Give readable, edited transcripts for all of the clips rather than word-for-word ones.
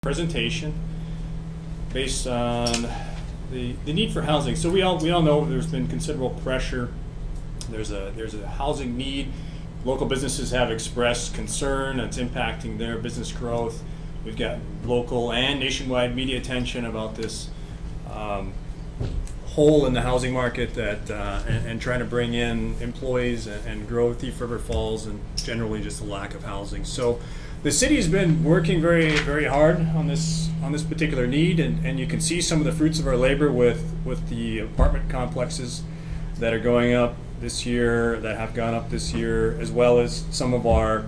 presentation based on the need for housing. So we all know there's been considerable pressure. There's a housing need. Local businesses have expressed concern. It's impacting their business growth. We've got local and nationwide media attention about this hole in the housing market that and trying to bring in employees and grow Thief River Falls, and generally just a lack of housing. So the city's been working very, very hard on this particular need, and you can see some of the fruits of our labor with the apartment complexes that are going up this year, that have gone up this year, as well as some of our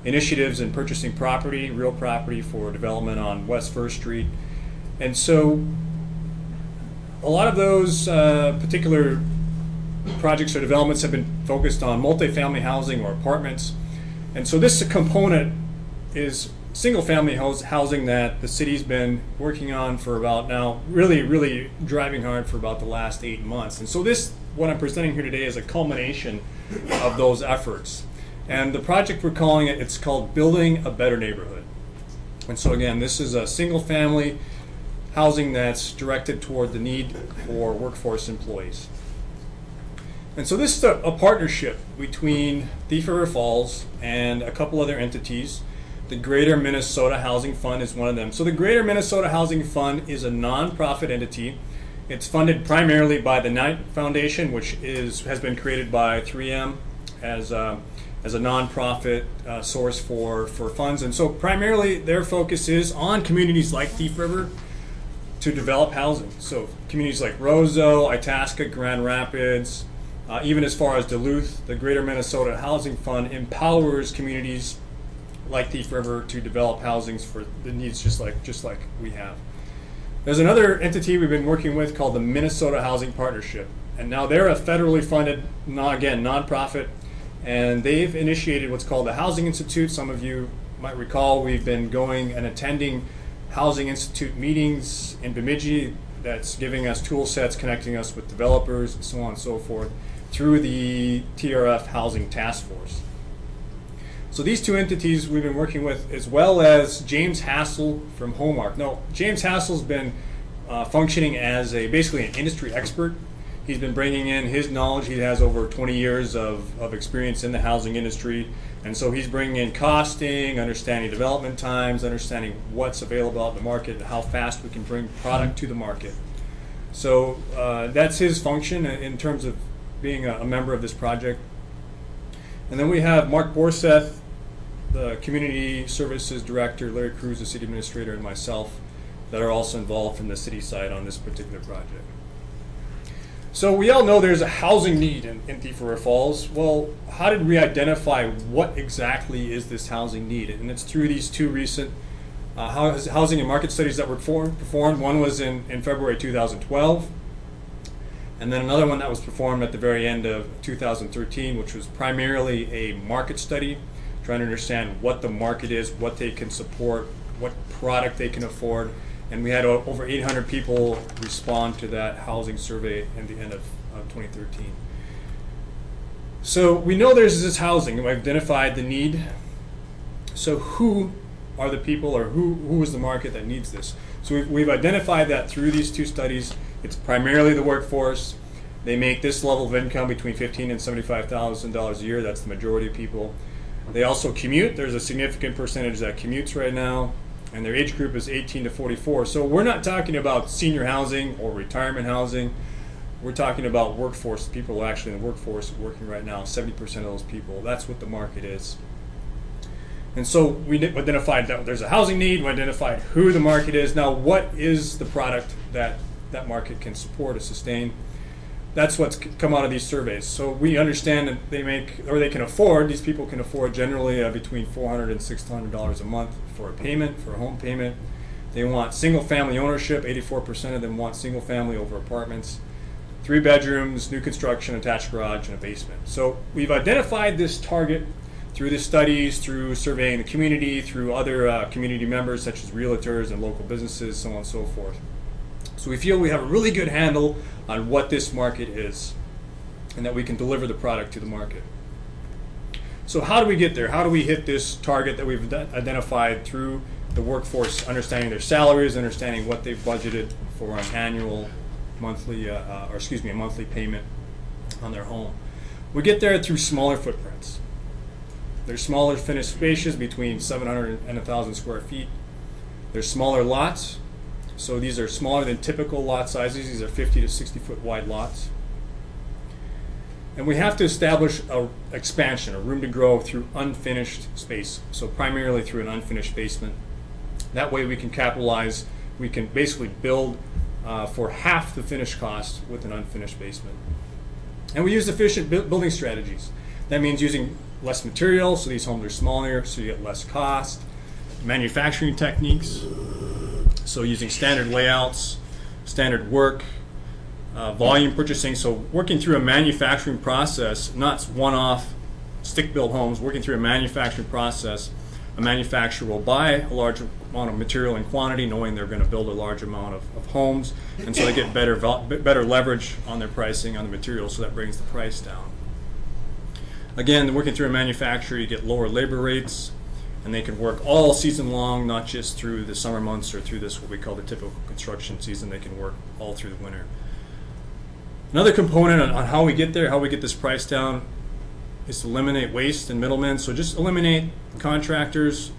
initiatives in purchasing property, real property for development on West 1st Street. And so a lot of those particular projects or developments have been focused on multifamily housing or apartments. And so this component is single-family housing that the city's been working on for about now, really driving hard for about the last 8 months. And so this, what I'm presenting here today, is a culmination of those efforts. And the project we're calling it, it's called Building a Better Neighborhood. And so again, this is a single-family housing that's directed toward the need for workforce employees. And so this is a partnership between Thief River Falls and a couple other entities. The Greater Minnesota Housing Fund is one of them. So the Greater Minnesota Housing Fund is a nonprofit entity. It's funded primarily by the Knight Foundation, which has been created by 3M as a nonprofit source for funds. And so primarily their focus is on communities like Thief River to develop housing. So communities like Roseau, Itasca, Grand Rapids, even as far as Duluth, the Greater Minnesota Housing Fund empowers communities like Thief River to develop housings for the needs just like we have. There's another entity we've been working with called the Minnesota Housing Partnership, and now they're a federally funded, nonprofit, and they've initiated what's called the Housing Institute. Some of you might recall we've been going and attending Housing Institute meetings in Bemidji. That's giving us tool sets, connecting us with developers, and so on and so forth, through the TRF Housing Task Force. So these two entities we've been working with, as well as James Hassel from Homeark. Now, James Hassel's been functioning as basically an industry expert. He's been bringing in his knowledge. He has over 20 years of experience in the housing industry. And so he's bringing in costing, understanding development times, understanding what's available out in the market, and how fast we can bring product to the market. So that's his function in terms of being a member of this project. And then we have Mark Borseth, the Community Services Director, Larry Cruz, the City Administrator, and myself that are also involved from the city side on this particular project. So we all know there's a housing need in Thief River Falls. Well, how did we identify what exactly is this housing need? And it's through these two recent housing and market studies that were performed. One was in February 2012, and then another one that was performed at the very end of 2013, which was primarily a market study, trying to understand what the market is, what they can support, what product they can afford. And we had over 800 people respond to that housing survey at the end of 2013. So we know there's this housing, and we've identified the need. So who are the people, or who is the market that needs this? So we've identified that through these two studies. It's primarily the workforce. They make this level of income between $15,000 and $75,000 a year. That's the majority of people. They also commute. There's a significant percentage that commutes right now, and their age group is 18 to 44. So we're not talking about senior housing or retirement housing. We're talking about workforce, people who are actually in the workforce working right now, 70% of those people. That's what the market is. And so we identified that there's a housing need. We identified who the market is. Now, what is the product that that market can support or sustain? That's what's come out of these surveys. So we understand that they can afford, these people can afford generally between $400 and $600 a month for a home payment. They want single family ownership. 84% of them want single family over apartments. 3 bedrooms, new construction, attached garage, and a basement. So we've identified this target through the studies, through surveying the community, through other community members such as realtors and local businesses, so on and so forth. So we feel we have a really good handle on what this market is, and that we can deliver the product to the market. So how do we get there? How do we hit this target that we've identified through the workforce, understanding their salaries, understanding what they've budgeted for an annual, monthly, a monthly payment on their home. We get there through smaller footprints. There's smaller finished spaces between 700 and 1,000 square feet. There's smaller lots. So these are smaller than typical lot sizes. These are 50 to 60 foot wide lots. And we have to establish an expansion, a room to grow through unfinished space. So primarily through an unfinished basement. That way we can capitalize, we can basically build for half the finished cost with an unfinished basement. And we use efficient building strategies. That means using less material, so these homes are smaller, so you get less cost. Manufacturing techniques, so using standard layouts, standard work, volume purchasing, so working through a manufacturing process, not one-off stick-built homes, working through a manufacturing process. A manufacturer will buy a large amount of material in quantity, knowing they're going to build a large amount of homes, and so they get better leverage on their pricing on the material, so that brings the price down. Again, working through a manufacturer, you get lower labor rates, and they can work all season long, not just through the summer months or through this, what we call the typical construction season. They can work all through the winter. Another component on how we get there, how we get this price down, is to eliminate waste and middlemen. So just eliminate contractors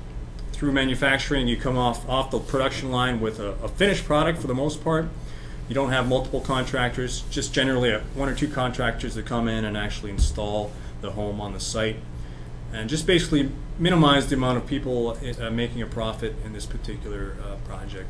through manufacturing. You come off the production line with a finished product for the most part. You don't have multiple contractors, just generally one or two contractors that come in and actually install the home on the site. And just basically minimize the amount of people making a profit in this particular project.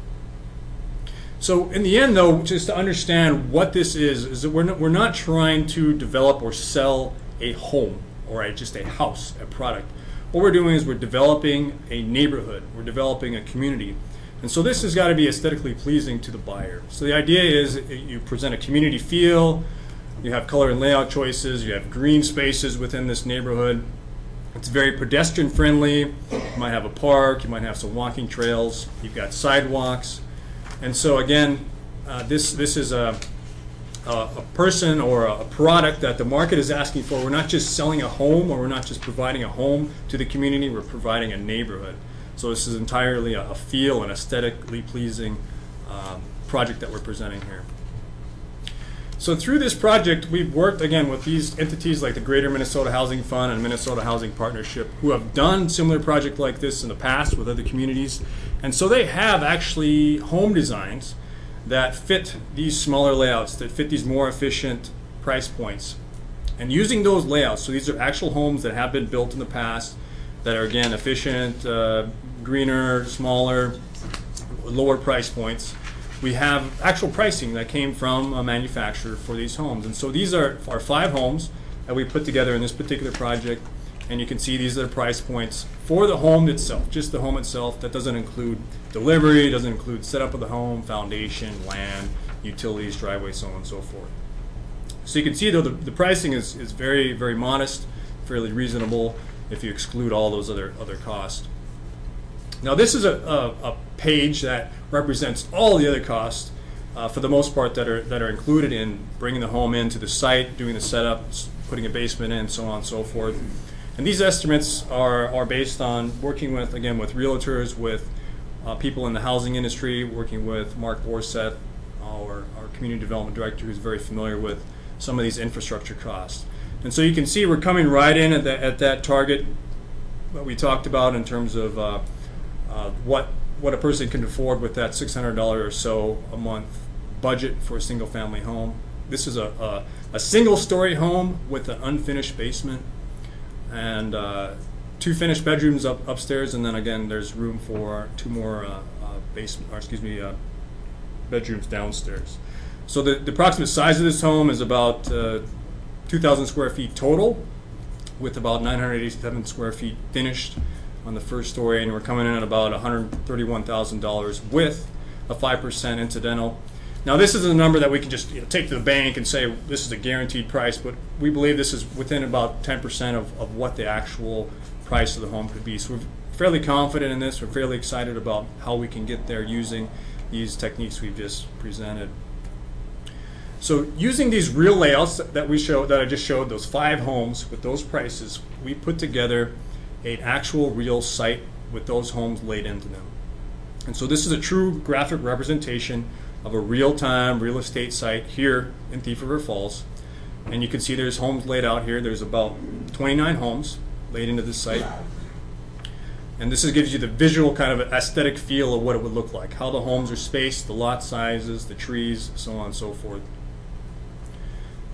So in the end, though, just to understand what this is that we're not trying to develop or sell a home or just a house, a product. What we're doing is we're developing a neighborhood. We're developing a community. And so this has got to be aesthetically pleasing to the buyer. So the idea is you present a community feel, you have color and layout choices, you have green spaces within this neighborhood. It's very pedestrian friendly. You might have a park, you might have some walking trails, you've got sidewalks. And so again, this is a person or a product that the market is asking for. We're not just selling a home, or we're not just providing a home to the community, we're providing a neighborhood. So this is entirely a feel and aesthetically pleasing project that we're presenting here. So through this project, we've worked again with these entities like the Greater Minnesota Housing Fund and Minnesota Housing Partnership, who have done similar projects like this in the past with other communities. And so they have actually home designs that fit these smaller layouts, that fit these more efficient price points. And using those layouts, so these are actual homes that have been built in the past that are again efficient, greener, smaller, lower price points. We have actual pricing that came from a manufacturer for these homes. And so these are our 5 homes that we put together in this particular project. And you can see these are the price points for the home itself, just the home itself. That doesn't include delivery, doesn't include setup of the home, foundation, land, utilities, driveway, so on and so forth. So you can see though the pricing is very, very modest, fairly reasonable if you exclude all those other costs. Now this is a page that represents all the other costs for the most part that are included in bringing the home into the site, doing the setup, putting a basement in, so on and so forth. And these estimates are based on working with, again, with realtors, with people in the housing industry, working with Mark Borseth, our community development director, who's very familiar with some of these infrastructure costs. And so you can see we're coming right in at that target that we talked about in terms of what a person can afford with that $600 or so a month budget for a single family home. This is a single story home with an unfinished basement and 2 finished bedrooms upstairs, and then again there's room for 2 more bedrooms downstairs. So the approximate size of this home is about 2,000 square feet total, with about 987 square feet finished on the first story, and we're coming in at about $131,000 with a 5% incidental. Now this is a number that we can just take to the bank and say this is a guaranteed price, but we believe this is within about 10% of what the actual price of the home could be. So we're fairly confident in this. We're fairly excited about how we can get there using these techniques we've just presented. So using these real layouts that I just showed, those 5 homes with those prices, we put together an actual real site with those homes laid into them. And so this is a true graphic representation of a real-time real estate site here in Thief River Falls. And you can see there's homes laid out here. There's about 29 homes laid into this site. And this gives you the visual kind of aesthetic feel of what it would look like, how the homes are spaced, the lot sizes, the trees, so on and so forth.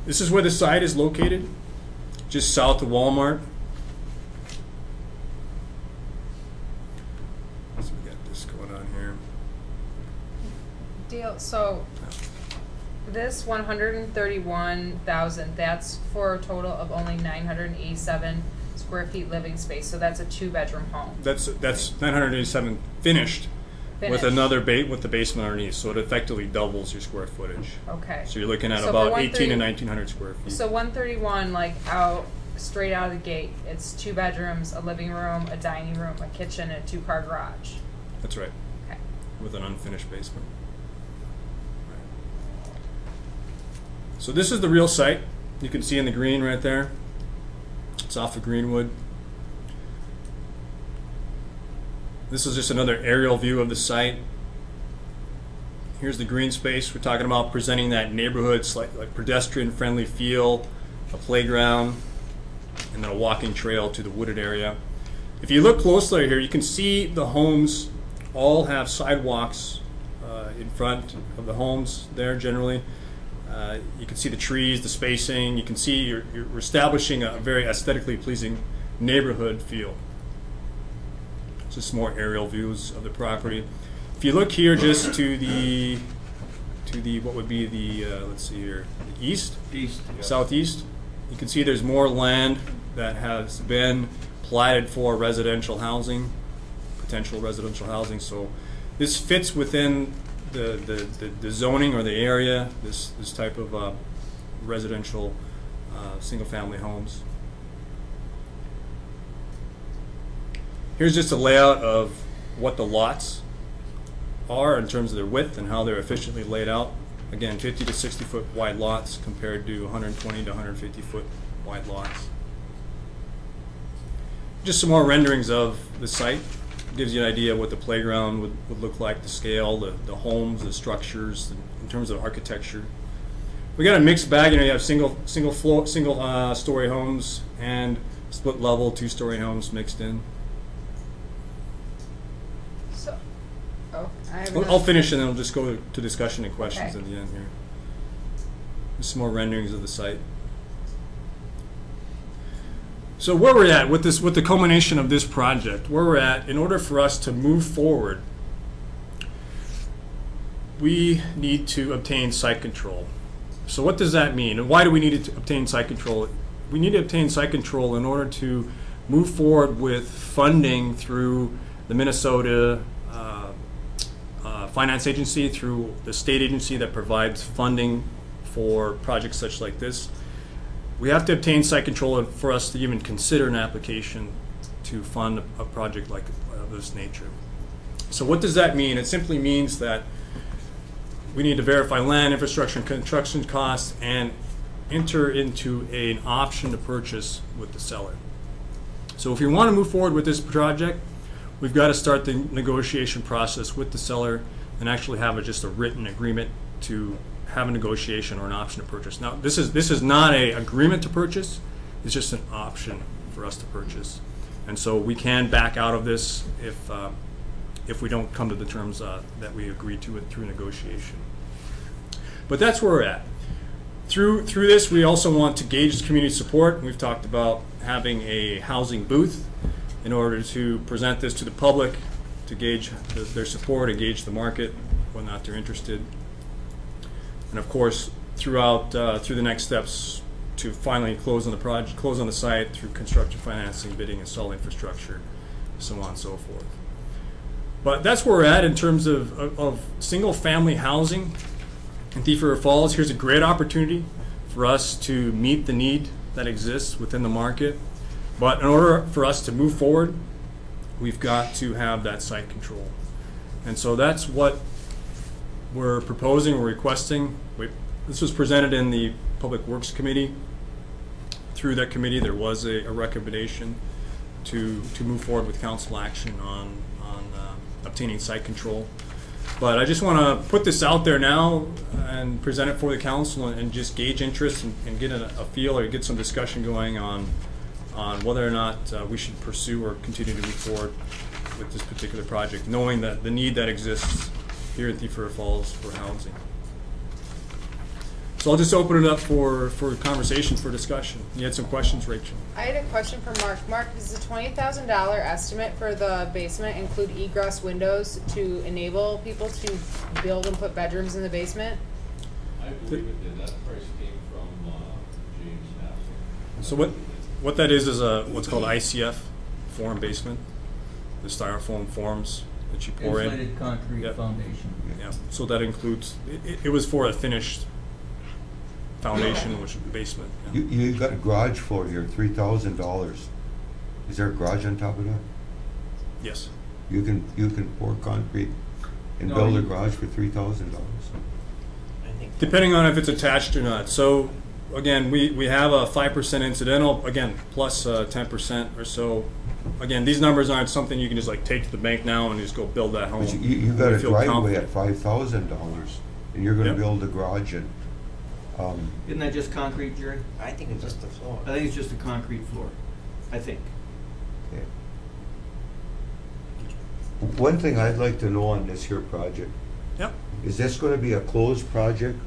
This is where the site is located, just south of Walmart. So we got this going on here. Deal. So this 131,000, that's for a total of only 987 square feet living space. So that's a 2-bedroom home. That's 987 finished. With another with the basement underneath, so it effectively doubles your square footage. Okay. So you're looking at about 18 to 1900 square feet. So 131, like straight out of the gate, it's 2 bedrooms, a living room, a dining room, a kitchen, and a 2-car garage. That's right. Okay. With an unfinished basement. Right. So this is the real site. You can see in the green right there. It's off of Greenwood. This is just another aerial view of the site. Here's the green space. We're talking about presenting that neighborhood, like pedestrian-friendly feel, a playground, and then a walking trail to the wooded area. If you look closely here, you can see the homes all have sidewalks in front of the homes there generally. You can see the trees, the spacing. You can see you're establishing a very aesthetically pleasing neighborhood feel. Just more aerial views of the property. If you look here just to the what would be the let's see here, the east, southeast, you can see there's more land that has been platted for residential housing, potential residential housing. So this fits within the zoning or the area, this type of residential single-family homes. Here's just a layout of what the lots are in terms of their width and how they're efficiently laid out. Again, 50 to 60 foot wide lots compared to 120 to 150 foot wide lots. Just some more renderings of the site. Gives you an idea of what the playground would look like, the scale, the homes, the structures, in terms of architecture. We got a mixed bag. You know, you have single story homes and split level 2-story homes mixed in. I'll finish and then we'll just go to discussion and questions at the end here. Just some more renderings of the site. So where we're at with the culmination of this project, where we're at, in order for us to move forward, we need to obtain site control. So what does that mean, and why do we need to obtain site control? We need to obtain site control in order to move forward with funding through the Minnesota Finance Agency, through the state agency that provides funding for projects such like this. We have to obtain site control for us to even consider an application to fund a project like of this nature. So what does that mean? It simply means that we need to verify land, infrastructure, and construction costs and enter into an option to purchase with the seller. So if you want to move forward with this project, we've got to start the negotiation process with the seller and actually have just a written agreement to have a negotiation or an option to purchase. Now, this is not an agreement to purchase. It's just an option for us to purchase. And so we can back out of this if we don't come to the terms that we agreed to it through negotiation. But that's where we're at. Through this, we also want to gauge community support. We've talked about having a housing booth in order to present this to the public, to gauge their support, and gauge the market, whether or not they're interested. And of course, through the next steps to finally close on the project, close on the site through construction financing, bidding, install infrastructure, so on and so forth. But that's where we're at in terms of single-family housing in Thief River Falls. Here's a great opportunity for us to meet the need that exists within the market. But in order for us to move forward, we've got to have that site control. And so that's what we're proposing, we're requesting. This was presented in the Public Works Committee. Through that committee, there was a recommendation to move forward with council action on obtaining site control. But I just want to put this out there now and present it for the council and just gauge interest and get a feel or get some discussion going on whether or not we should pursue or continue to move forward with this particular project, knowing that the need that exists here in Thief River Falls for housing. So I'll just open it up for conversation, for discussion. You had some questions, Rachel? I had a question for Mark. Mark, does the $20,000 estimate for the basement include egress windows to enable people to build and put bedrooms in the basement? I believe it did. That price came from James Nassau. So what that is a what's called ICF form basement, the styrofoam forms that you pour in. Insulated concrete foundation. Yeah. So that includes. It was for a finished foundation, which is the basement. Yeah. You got a garage floor here, $3,000. Is there a garage on top of that? Yes. You can pour concrete and build a garage for $3,000. Depending on if it's attached or not. So again, we have a 5% incidental, again, plus 10% or so. Again, these numbers aren't something you can just like take to the bank now and just go build that home. But you got a feel driveway confident. at $5,000, and you're going to Yep. build a garage and. Isn't that just concrete, Jerry? I think it's just the floor. I think it's just a concrete floor. I think. Okay. One thing I'd like to know on this here project, Yep. is this going to be a closed project,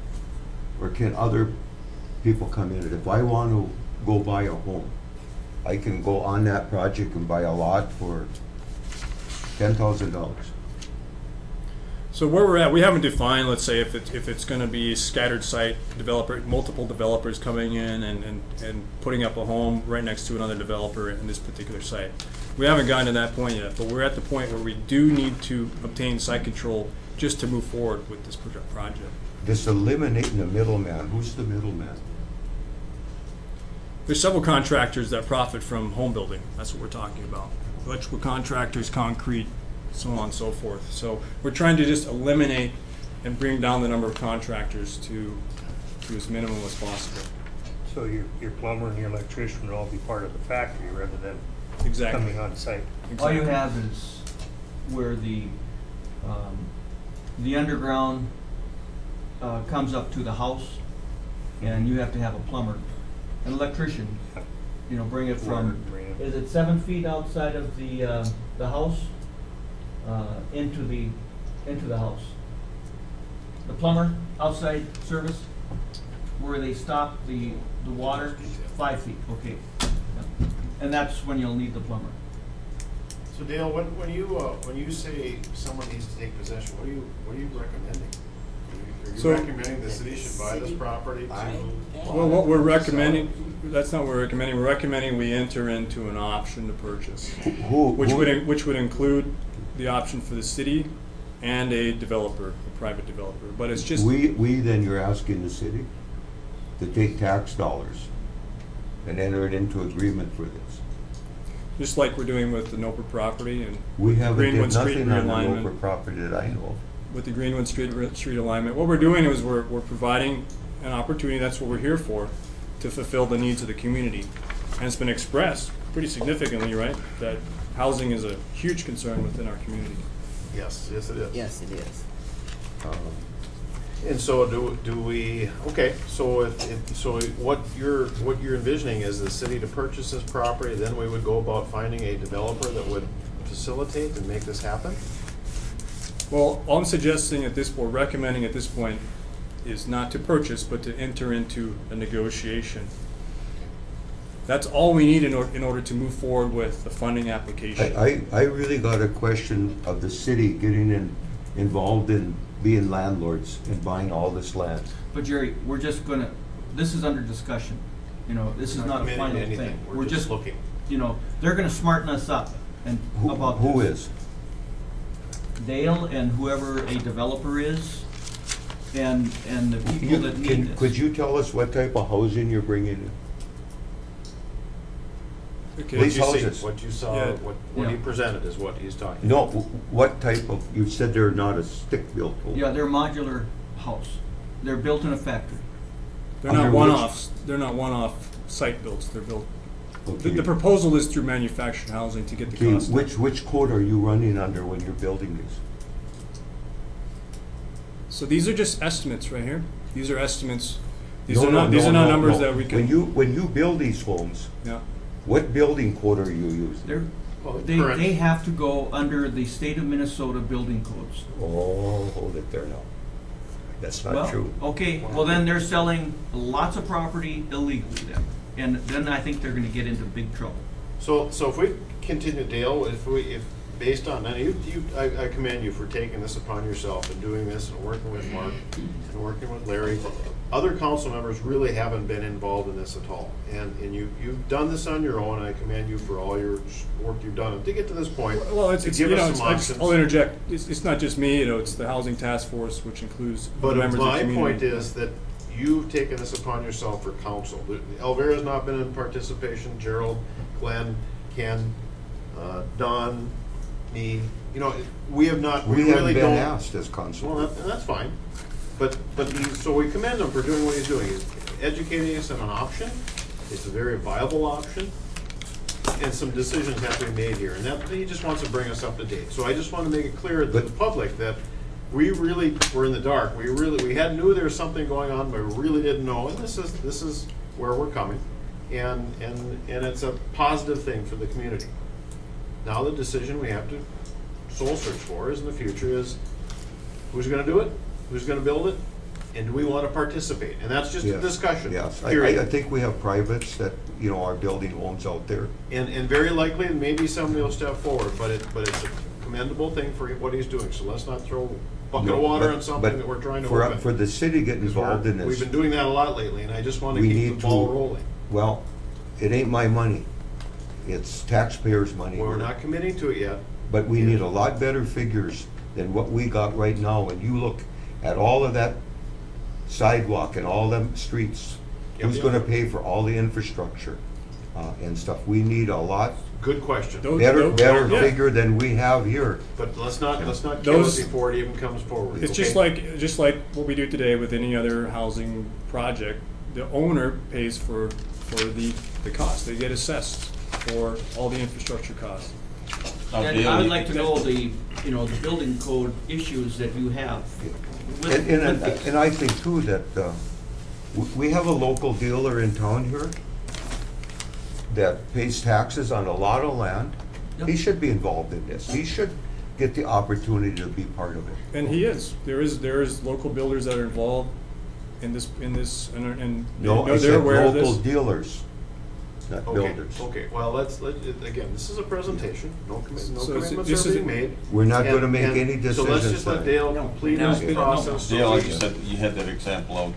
or can other people come in? If I want to go buy a home, I can go on that project and buy a lot for $10,000. So where we're at, we haven't defined, let's say, if it's going to be scattered site developer, multiple developers coming in and putting up a home right next to another developer in this particular site. We haven't gotten to that point yet, but we're at the point where we do need to obtain site control just to move forward with this project. Just eliminating the middleman. Who's the middleman? There's several contractors that profit from home building. That's what we're talking about. Electrical contractors, concrete, so on and so forth. So we're trying to just eliminate and bring down the number of contractors to as minimum as possible. So your plumber and your electrician would all be part of the factory rather than Exactly. coming on site. All you Exactly. have is where the underground comes up to the house, and you have to have a plumber, an electrician. You know, bring it from. Is it 7 feet outside of the house into the house? The plumber outside service where they stop the water, 5 feet. Okay, yeah. And that's when you'll need the plumber. So Dale, when you say someone needs to take possession, what are you recommending? Are you So- recommending the city should buy this property to? Well, what we're recommending, that's not what we're recommending. We're recommending we enter into an option to purchase, which would include the option for the city and a developer, a private developer. But it's just Then you're asking the city to take tax dollars and enter it into agreement for this. just like we're doing with the Noper property and We haven't Greenwood did Street nothing on the realignment. local property that I know of. With the Greenwood Street alignment. What we're doing is we're providing an opportunity, that's what we're here for, to fulfill the needs of the community. And it's been expressed pretty significantly, right, that housing is a huge concern within our community. Yes, it is. Yes, it is. And so do we, okay, so what you're envisioning is the city to purchase this property, then we would go about finding a developer that would facilitate and make this happen? Well, all I'm suggesting at this point, recommending at this point, is not to purchase, but to enter into a negotiation. That's all we need in order to move forward with the funding application. I really got a question of the city getting involved in being landlords and buying all this land. But Jerry, we're just gonna. This is under discussion. You know, this is not a committing to final anything. thing. We're just just looking. You know, they're gonna smarten us up and about Who this. is? Dale and whoever a developer is, and the people that need this. Could you tell us what type of housing you're bringing in? Okay. Please. What you see, houses. what you saw, Yeah. what he presented is what he's talking No, about. what type of, you said they're not a stick-built home. Yeah, they're modular house. They're built in a factory. They're Under not which- one-offs. They're not one-off site builds. They're built Okay. The proposal is through manufactured housing to get the Okay, cost. which code are you running under when you're building these? So these are just estimates right here. These are estimates. These No, are no, not, these no, are not no, numbers no. that we can. When you build these homes, Yeah. what building code are you using? They're, Well, they, current. they have to go under the state of Minnesota building codes. Oh, hold it there now. That's not Well, true. okay, well then they're selling lots of property illegally then. And then I think they're gonna get into big trouble. So if we continue, Dale, if based on, and I commend you for taking this upon yourself and doing this and working with Mark and working with Larry. Other council members really haven't been involved in this at all. And you've done this on your own, and I commend you for all your work you've done to get to this point. Well, to give us some options. I'll interject. It's not just me. It's the housing task force, which includes But members of the my community. point is that you've taken this upon yourself for council. Elvira's not been in participation, Gerald, Glenn, Ken, Don, me. We have not, we We haven't really been don't. asked as council. Well, that's fine. But so we commend him for doing what he's doing. He's educating us on an option. It's a very viable option. And some decisions have to be made here. And that, he just wants to bring us up to date. So I just want to make it clear to the public that we really were in the dark. We knew there was something going on, but we really didn't know. And this is where we're coming. And it's a positive thing for the community. Now the decision we have to soul search for is in the future is who's going to do it, who's going to build it, and do we want to participate? And that's just a Yes, discussion. Yes, Period. I think we have privates that, are building homes out there. And very likely, maybe somebody will step forward, but it's a commendable thing for what he's doing. So let's not throw a bucket of No, water but- on something but that we're trying to for- open. For the city getting Because involved in we've this, been doing that a lot lately, and I just want to we keep need the ball to, rolling. well, it ain't my money. It's taxpayers' money. We're not committing to it yet. But we need a lot better figures than what we got right now. When you look at all of that sidewalk and all them streets, who's Yep. gonna pay for all the infrastructure and stuff? We need a lot Good question. Those- better yeah. figure than we have here. But let's not kill it Those- before it even comes forward. It's okay? just like what we do today with any other housing project. The owner pays for the cost. They get assessed for all the infrastructure costs. And I would like to know the building code issues that you have. with- And I think too that we have a local dealer in town here that pays taxes on a lot of land. Yep. He should be involved in this. He should get the opportunity to be part of it. And he is. There is local builders that are involved in this, and No, I they're said aware of local this. dealers, not Okay, builders. okay, well, again, this is a presentation, no So commitments this are being is- made. We're not gonna And- make and any decisions. So let's just let tonight. Dale complete No, his process. so Dale, like we- you said, you had that example out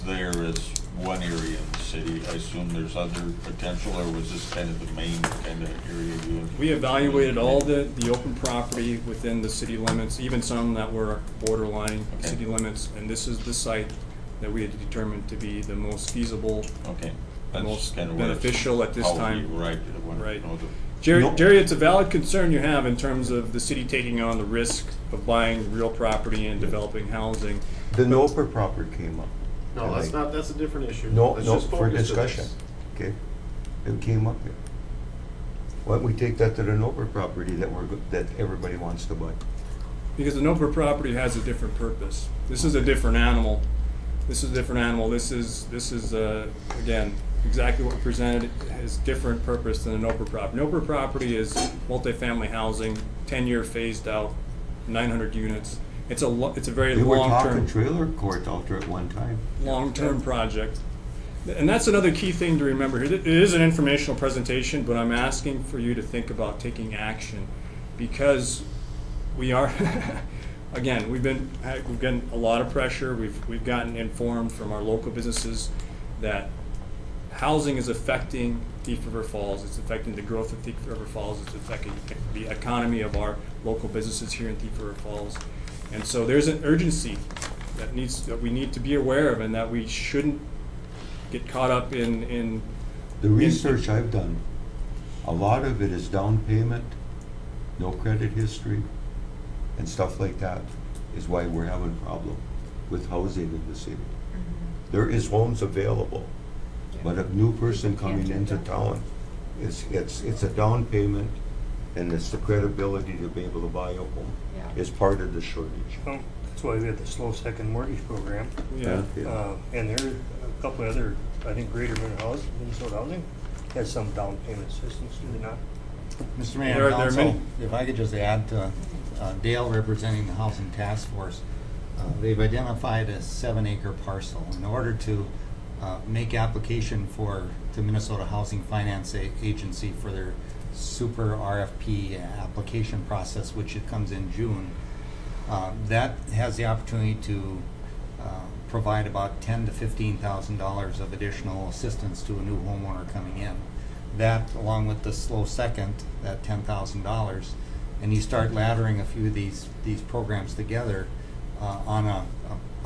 there as one area in the city. I assume there's other potential, or was this kind of the main kind of area you? We evaluated all the open property within the city limits, even some that were borderline Okay. city limits, and this is the site that we had determined to be the most feasible, Okay. the That's most kind of what it's- beneficial at this how we time. Right. I wanted to Right. know the- Jerry, No. Jerry, it's a valid concern you have in terms of the city taking on the risk of buying real property and developing housing. The Noper property came up. No, that's a different issue. No, Let's no, just for focus to discussion, this. okay? It came up here. Why don't we take that to the Noper property that everybody wants to buy? Because the NOPR property has a different purpose. This is a different animal. This is a different animal. This is again, exactly what we presented. It has different purpose than a NOPR property. NOPR property is multifamily housing, 10-year phased out, 900 units. It's a very We were talking long-term trailer court out there at one time. project. And that's another key thing to remember here. It is an informational presentation, but I'm asking for you to think about taking action because we are, again, we've gotten a lot of pressure. We've gotten informed from our local businesses that housing is affecting Thief River Falls. It's affecting the growth of Thief River Falls. It's affecting the economy of our local businesses here in Thief River Falls. And so there's an urgency that we need to be aware of, and that we shouldn't get caught up in The research I've done, a lot of it is down payment, no credit history, and stuff like that is why we're having a problem with housing in the city. There is homes available, but a new person coming into town It's a down payment, and it's the credibility to be able to buy a home. Yeah. Is part of the shortage. Well, that's why we have the slow second mortgage program. Yeah. And there are a couple of other, I think Greater Minnesota Housing has some down payment assistance, do they not? Mr. There Mayor, are Council, many- if I could just add to Dale representing the Housing Task Force, they've identified a 7-acre parcel. In order to make application to Minnesota Housing Finance Agency for their super RFP application process, which it comes in June, that has the opportunity to provide about $10,000 to $15,000 of additional assistance to a new homeowner coming in. That, along with the slow second, that $10,000, and you start laddering a few of these programs together on a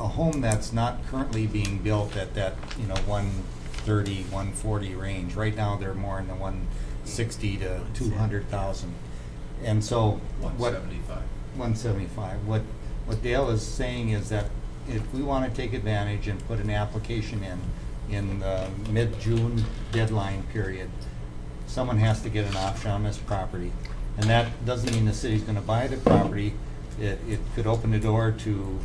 home that's not currently being built at that 130, 140 range. Right now, they're more in the 160 to 200,000, and so 175. What Dale is saying is that if we want to take advantage and put an application in the mid-June deadline period, someone has to get an option on this property. And that doesn't mean the city's going to buy the property. It could open the door to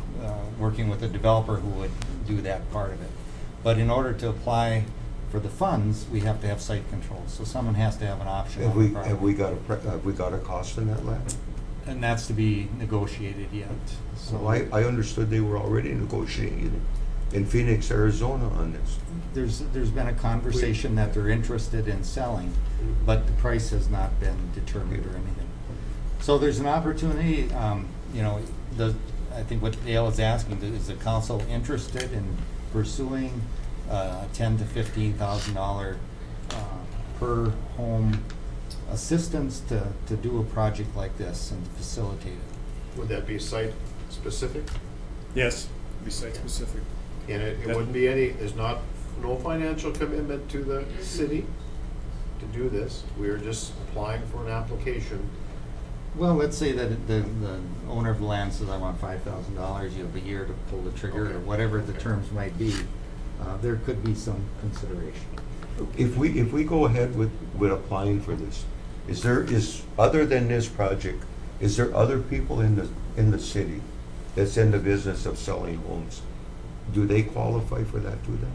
working with a developer who would do that part of it. But in order to apply for the funds, we have to have site control. So someone has to have an option on the property. Have we got a cost in that land? And that's to be negotiated yet. So So I understood they were already negotiating in Phoenix, Arizona on this. there's been a conversation that they're interested in selling, but the price has not been determined or anything. So there's an opportunity, I think what Dale is asking, is the council interested in pursuing $10,000 to $15,000 per home assistance to do a project like this and to facilitate it? Would that be site specific? Yes, be site specific. And it wouldn't be there's no financial commitment to the city to do this. We are just applying for an application. Well, let's say that the owner of the land says, I want $5,000, you have a year to pull the trigger, Okay. or whatever the terms might be. There could be some consideration. If we go ahead with applying for this, is other than this project, is there other people in the city that's in the business of selling homes? Do they qualify for that too then?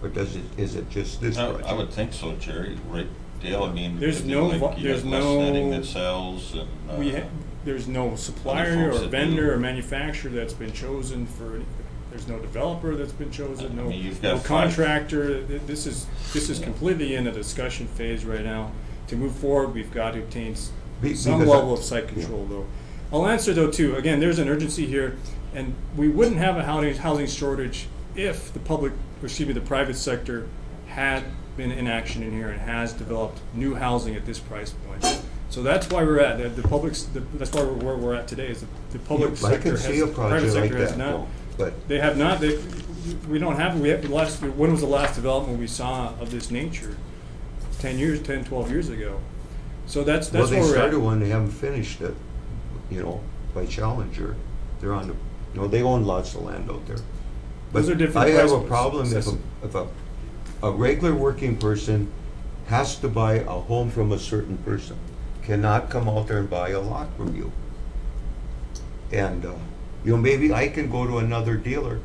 Or is it just this project? I would think so, Jerry, right? Dale, I mean, There's it'd be no like vo- you there's have West no- Netting that sells and. There's no supplier folks or that vendor do. or manufacturer that's been chosen for anything. There's no developer that's been chosen, I mean, you've no got five- contractor. This is completely in a discussion phase right now. To move forward, we've got to obtain some because level of site control though. I'll answer though too, again, there's an urgency here, and we wouldn't have a housing shortage if the private sector had been in action in here and has developed new housing at this price point. So that's why we're at that's why we're at today. Is the public I sector can has see a the private project like sector has that, not. though, but They have not. We don't have. We have the last. When was the last development we saw of this nature? 10, 12 years ago. So that's well, they where we're started at. one, they haven't finished it, by Challenger. They're on they own lots of land out there. But Those are different I have price a points. problem if a regular working person has to buy a home from a certain person, cannot come out there and buy a lot from you. And, maybe I can go to another dealer,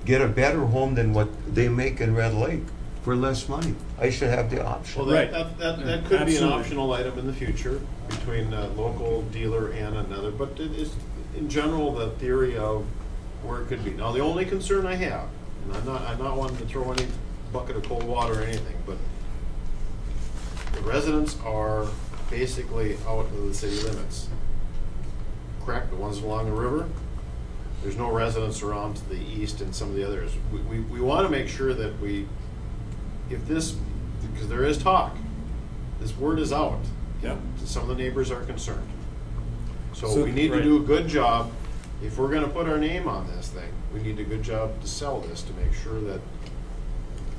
get a better home than what they make in Red Lake for less money. I should have the option. Well, Right. that could be an Absolutely. optional item in the future between a local dealer and another, but it is, in general, the theory of where it could be. Now, the only concern I have, and I'm not wanting to throw any bucket of cold water or anything, but the residents are basically out of the city limits. Correct, the ones along the river, there's no residents around to the east and some of the others. We want to make sure that because there is talk, this word is out. Yep. Some of the neighbors are concerned. So So, we need to right. do a good job. If we're gonna put our name on this thing, we need a good job to sell this, to make sure that,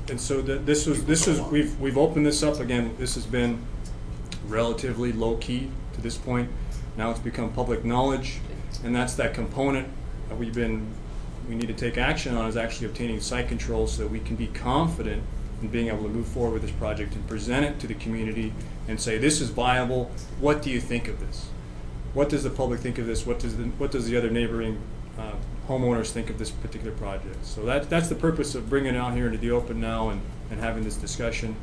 And so this was we've opened this up again. This has been relatively low key to this point. Now it's become public knowledge, and that's that component that we need to take action on, is actually obtaining site control so that we can be confident and being able to move forward with this project and present it to the community and say, this is viable, what do you think of this? What does the public think of this? What does the other neighboring homeowners think of this particular project? So that's the purpose of bringing it out here into the open now and having this discussion.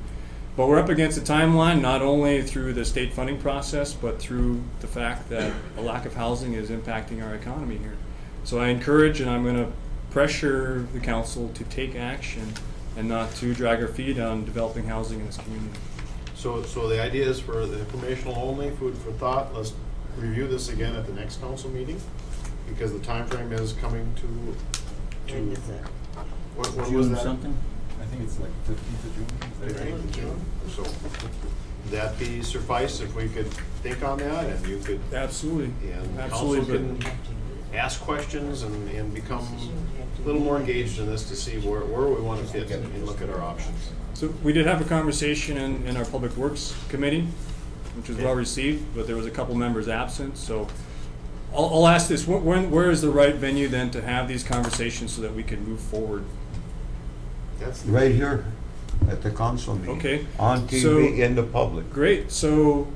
But we're up against a timeline, not only through the state funding process, but through the fact that a lack of housing is impacting our economy here. So I encourage, and I'm going to pressure the council to take action and not to drag our feet on developing housing in this community. So the idea is for the informational only, food for thought. Let's review this again at the next council meeting, because the time frame is coming to what was June that? something? I think it's like 15th of June. 15th of June. So would that be suffice if we could think on that, and you could, Absolutely. and Absolutely. council can ask questions and become a little more engaged in this to see where we want to fit and look at our options. So we did have a conversation in our Public Works Committee, which was well received, but there was a couple members absent. So I'll ask this, where is the right venue then to have these conversations so that we can move forward? That's Right here at the council meeting. Okay. On TV, So- in the public. Great, so,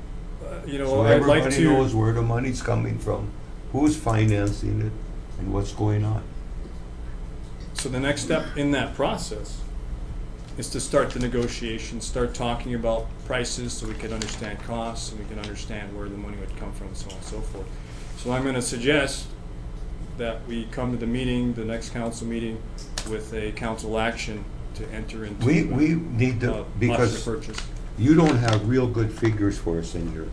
So I'd like everybody knows to, where the money's coming from, who's financing it, and what's going on. so the next step in that process is to start the negotiations, start talking about prices so we can understand costs and we can understand where the money would come from and so on and so forth. So I'm going to suggest that we come to the meeting, the next council meeting, with a council action to enter into We need to, option because of purchase. you don't have real good figures for us in here.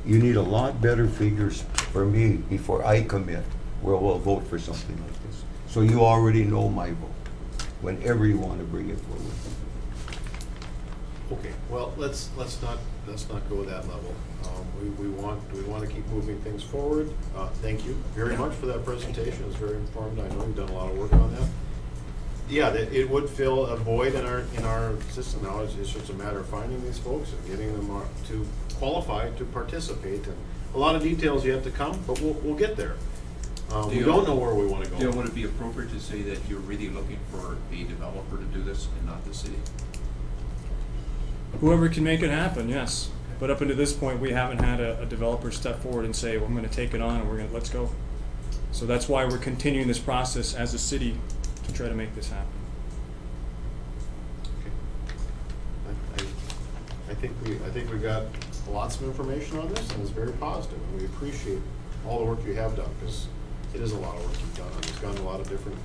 You need a lot better figures for me before I commit, where we'll vote for something like this. So you already know my vote, whenever you want to bring it forward. okay. Well, let's not go that level. We want to keep moving things forward. Thank you very much for that presentation. It's very informed. I know you've done a lot of work on that. Yeah, it would fill a void in our system now. It's just a matter of finding these folks and getting them to qualify to participate. And a lot of details yet to come, but we'll get there. We don't know where we want to go. Dale, would it be appropriate to say that you're really looking for a developer to do this and not the city? Whoever can make it happen, yes. But up until this point, we haven't had a developer step forward and say, well, I'm going to take it on and let's go. So that's why we're continuing this process as a city to try to make this happen. Okay. I think we got lots of information on this, and it's very positive, and we appreciate all the work you have done, because it is a lot of work you've done. It's gone to a lot of different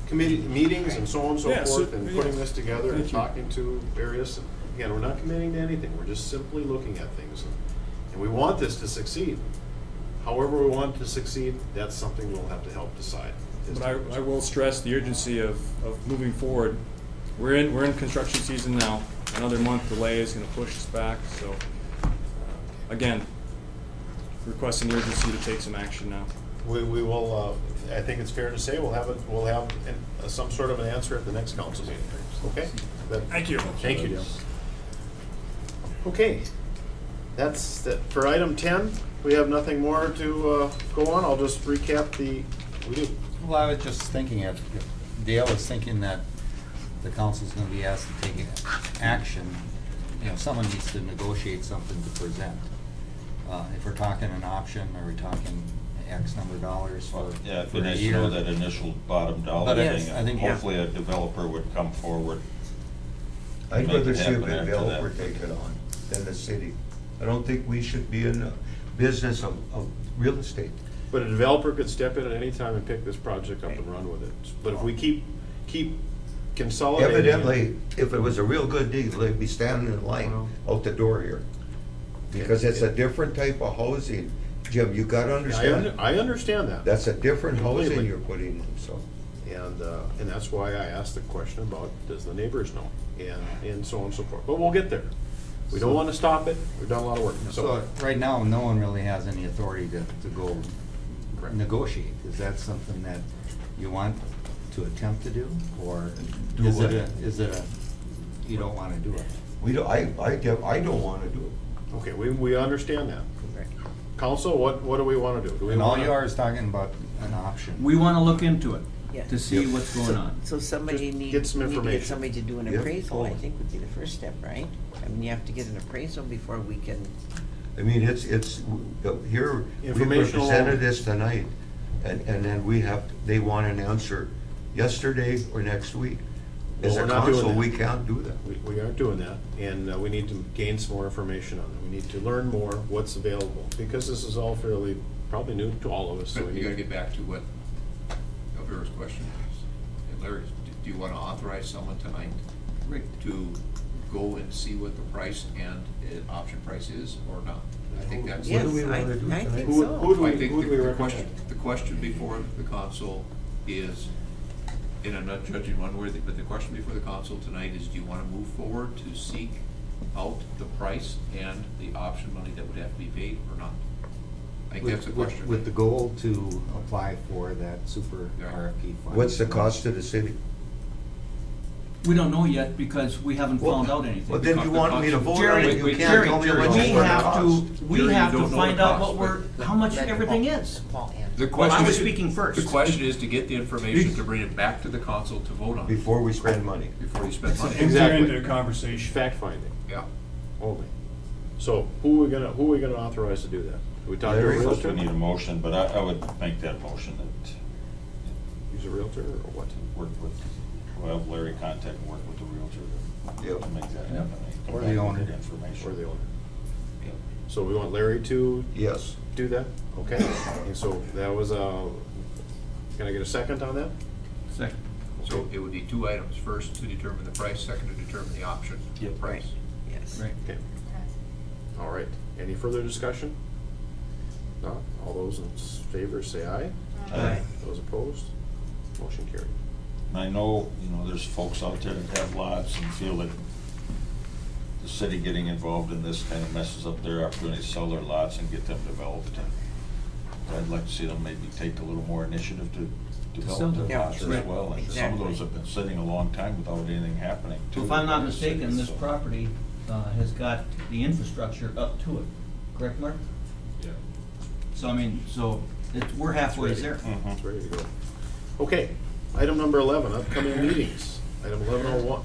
committee meetings and so on and so Yeah, forth, so- and yeah. putting this together and Thank you. talking to various. Again, we're not committing to anything. We're just simply looking at things, and we want this to succeed. However we want it to succeed, that's something we'll have to help decide. But I will stress the urgency of moving forward. We're in construction season now. Another month delay is going to push us back. So again, requesting the urgency to take some action now. We will. I think it's fair to say we'll have some sort of an answer at the next council meeting. Okay. Thank you. Thank you. Okay. That's that for item 10. We have nothing more to go on. I'll just recap the. We do. Well, I was just thinking, if Dale is thinking that the council's gonna be asked to take action, someone needs to negotiate something to present. If we're talking an option, are we talking X number of dollars for Yeah, it'd for be a nice to year? know that initial bottom dollar But thing, yes, I and think, yeah. hopefully a developer would come forward. I'd Make rather it see a happen after developer that. take it on than the city. I don't think we should be in the business of real estate. But a developer could step in at any time and pick this project up and run with it. But if we keep consolidating. Evidently, if it was a real good deal, they'd be standing in line out the door here. Because it's a different type of housing. Jim, you gotta understand. I understand that. That's a different housing Completely. you're putting in, so. And that's why I asked the question about, does the neighbors know? And so on and so forth. But we'll get there. We don't want to stop it. We've done a lot of work. So right now, no one really has any authority to go negotiate. Is that something that you want to attempt to do, or Do is what? it a you don't want to do it? We don't, I don't wanna do it. Okay, we understand that. Council, what do we want to do? Do we And all wanna- you are is talking about an option. We want to look into it. Yeah. to see what's going on. So somebody Just need, get some we need to get information. somebody to do an Yep. appraisal, I think would be the first step, right? I mean, you have to get an appraisal before we can, I mean, it's, here, we Informational- presented this tonight, and then they want an answer yesterday or next week. As Well, a we're not doing council, that. we can't do that. We aren't doing that, and we need to gain some more information on it. We need to learn more what's available, because this is all fairly, probably new to all of us, so But we you gotta need. get back to what Elvira's question is. And Larry, do you wanna authorize someone tonight to go and see what the price and option price is or not? I think that's. yes, do we wanna do I tonight? think Who so. do I we, think who do we the recommend? question before the council is, and I'm not judging one way, but the question before the council tonight is, do you wanna move forward to seek out the price and the option money that would have to be paid or not? I think that's the question. With the goal to apply for that super Yeah. RFP fund. What's the cost to the city? We don't know yet because we haven't found out anything. Well, then you want me to vote on Jerry, it, you can't Jerry, tell me Jerry, what we it's gonna have cost. to, we Jerry, you have to don't know find the out cost, what but- how much Let everything Paul- is. Paul answer. The Well, question I was is- speaking first. The question is to get the information to bring it back to the council to vote on. Before we spend money. Before you spend money. Exactly. Enter into a conversation. Fact finding Yeah. only. So who are we gonna authorize to do that? We talk to a Larry, First, realtor? we need a motion, but I would make that motion that Use a realtor or what? work with, well, Larry contact and work with the realtor Yep. to make that happen. Come Or back the with owner. that information. Or the owner? So we want Larry to Yes. do that? Okay, and so that was can I get a second on that? Second. So it would be two items. First to determine the price, second to determine the option. Yep. Price. Yes. Right. Okay, all right. Any further discussion? No? All those in favor say aye. Aye. Those opposed? Motion carried. And I know, there's folks out there that have lots and feel that the city getting involved in this kind of messes up their opportunity to sell their lots and get them developed. And I'd like to see them maybe take a little more initiative to sell develop their them. lots as Right. well. And some of Exactly. those have been sitting a long time without anything happening to If them I'm not in the city, mistaken, this so- property has got the infrastructure up to it, correct, Mark? Yeah. So, I mean, we're halfway It's there. ready. Mhm. It's ready to go. Okay, item number 11, upcoming meetings. Item 11:01.